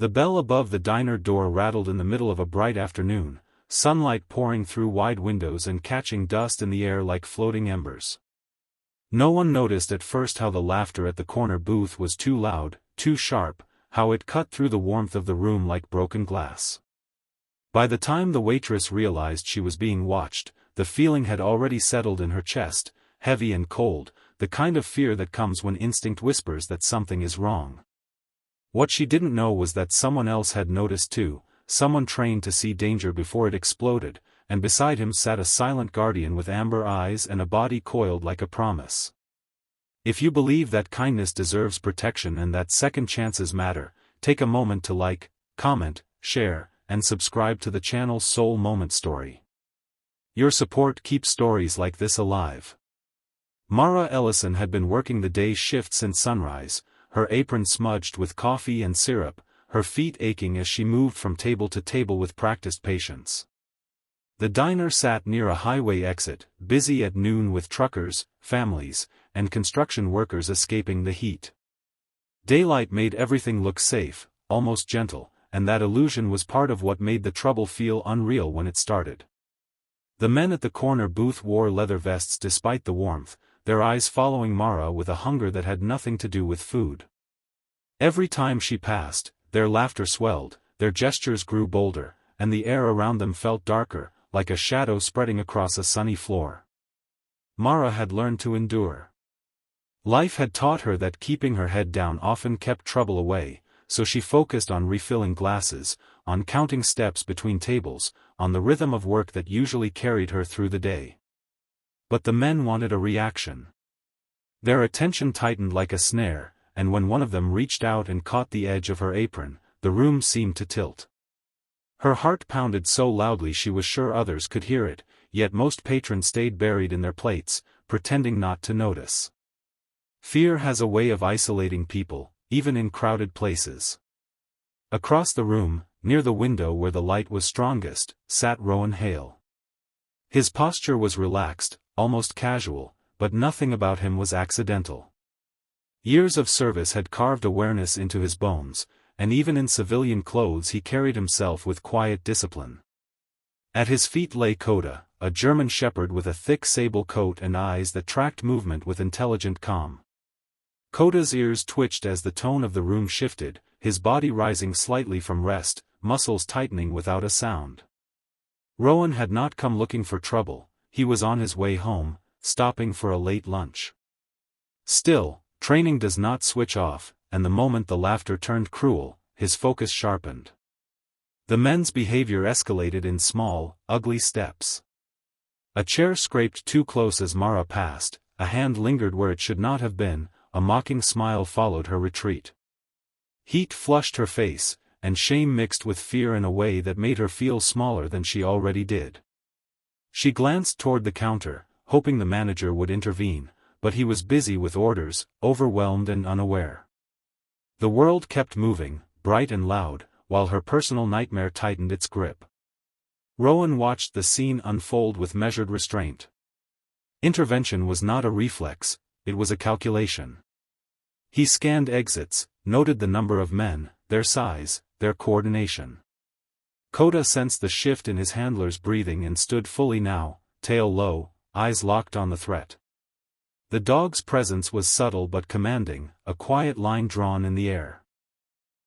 The bell above the diner door rattled in the middle of a bright afternoon, sunlight pouring through wide windows and catching dust in the air like floating embers. No one noticed at first how the laughter at the corner booth was too loud, too sharp, how it cut through the warmth of the room like broken glass. By the time the waitress realized she was being watched, the feeling had already settled in her chest, heavy and cold, the kind of fear that comes when instinct whispers that something is wrong. What she didn't know was that someone else had noticed too, someone trained to see danger before it exploded, and beside him sat a silent guardian with amber eyes and a body coiled like a promise. If you believe that kindness deserves protection and that second chances matter, take a moment to like, comment, share, and subscribe to the channel's Soul Moment Story. Your support keeps stories like this alive. Mara Ellison had been working the day shift since sunrise, her apron smudged with coffee and syrup, her feet aching as she moved from table to table with practiced patience. The diner sat near a highway exit, busy at noon with truckers, families, and construction workers escaping the heat. Daylight made everything look safe, almost gentle, and that illusion was part of what made the trouble feel unreal when it started. The men at the corner booth wore leather vests despite the warmth, their eyes following Mara with a hunger that had nothing to do with food. Every time she passed, their laughter swelled, their gestures grew bolder, and the air around them felt darker, like a shadow spreading across a sunny floor. Mara had learned to endure. Life had taught her that keeping her head down often kept trouble away, so she focused on refilling glasses, on counting steps between tables, on the rhythm of work that usually carried her through the day. But the men wanted a reaction. Their attention tightened like a snare, and when one of them reached out and caught the edge of her apron, the room seemed to tilt. Her heart pounded so loudly she was sure others could hear it, yet most patrons stayed buried in their plates, pretending not to notice. Fear has a way of isolating people, even in crowded places. Across the room, near the window where the light was strongest, sat Rowan Hale. His posture was relaxed, almost casual, but nothing about him was accidental. Years of service had carved awareness into his bones, and even in civilian clothes he carried himself with quiet discipline. At his feet lay Coda, a German shepherd with a thick sable coat and eyes that tracked movement with intelligent calm. Coda's ears twitched as the tone of the room shifted, his body rising slightly from rest, muscles tightening without a sound. Rowan had not come looking for trouble, he was on his way home, stopping for a late lunch. Still, training does not switch off, and the moment the laughter turned cruel, his focus sharpened. The men's behavior escalated in small, ugly steps. A chair scraped too close as Mara passed, a hand lingered where it should not have been, a mocking smile followed her retreat. Heat flushed her face, and shame mixed with fear in a way that made her feel smaller than she already did. She glanced toward the counter, hoping the manager would intervene, but he was busy with orders, overwhelmed and unaware. The world kept moving, bright and loud, while her personal nightmare tightened its grip. Rowan watched the scene unfold with measured restraint. Intervention was not a reflex, it was a calculation. He scanned exits, noted the number of men, their size, their coordination. Coda sensed the shift in his handler's breathing and stood fully now, tail low, eyes locked on the threat. The dog's presence was subtle but commanding, a quiet line drawn in the air.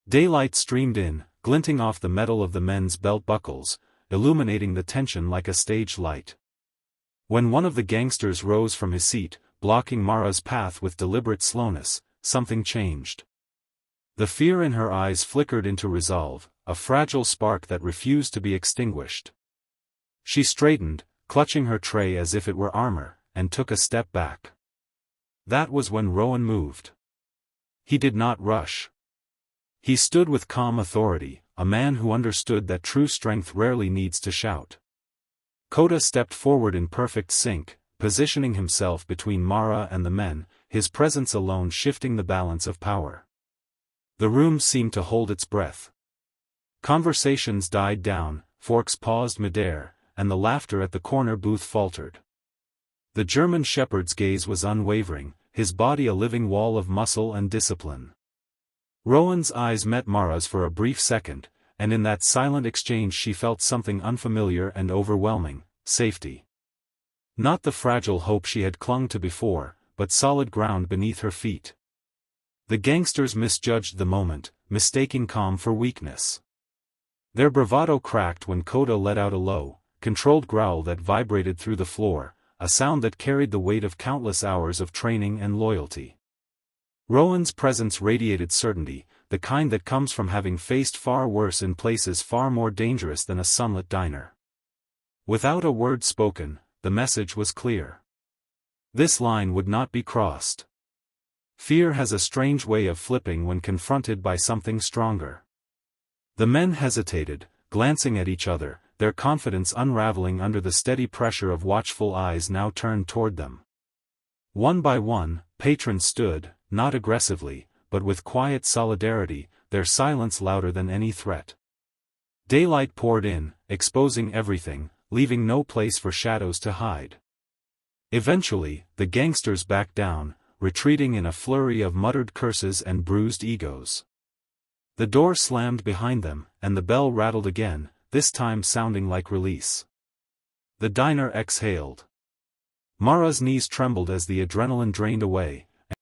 Daylight streamed in, glinting off the metal of the men's belt buckles, illuminating the tension like a stage light. When one of the gangsters rose from his seat, blocking Mara's path with deliberate slowness, something changed. The fear in her eyes flickered into resolve, a fragile spark that refused to be extinguished. She straightened, clutching her tray as if it were armor, and took a step back. That was when Rowan moved. He did not rush. He stood with calm authority, a man who understood that true strength rarely needs to shout. Coda stepped forward in perfect sync, positioning himself between Mara and the men, his presence alone shifting the balance of power. The room seemed to hold its breath. Conversations died down, forks paused midair, and the laughter at the corner booth faltered. The German shepherd's gaze was unwavering, his body a living wall of muscle and discipline. Rowan's eyes met Mara's for a brief second, and in that silent exchange she felt something unfamiliar and overwhelming: safety. Not the fragile hope she had clung to before, but solid ground beneath her feet. The gangsters misjudged the moment, mistaking calm for weakness. Their bravado cracked when Koda let out a low, controlled growl that vibrated through the floor, a sound that carried the weight of countless hours of training and loyalty. Rowan's presence radiated certainty, the kind that comes from having faced far worse in places far more dangerous than a sunlit diner. Without a word spoken, the message was clear. This line would not be crossed. Fear has a strange way of flipping when confronted by something stronger. The men hesitated, glancing at each other, their confidence unraveling under the steady pressure of watchful eyes now turned toward them. One by one, patrons stood, not aggressively, but with quiet solidarity, their silence louder than any threat. Daylight poured in, exposing everything, leaving no place for shadows to hide. Eventually, the gangsters backed down, retreating in a flurry of muttered curses and bruised egos. The door slammed behind them, and the bell rattled again, this time sounding like release. The diner exhaled. Mara's knees trembled as the adrenaline drained away,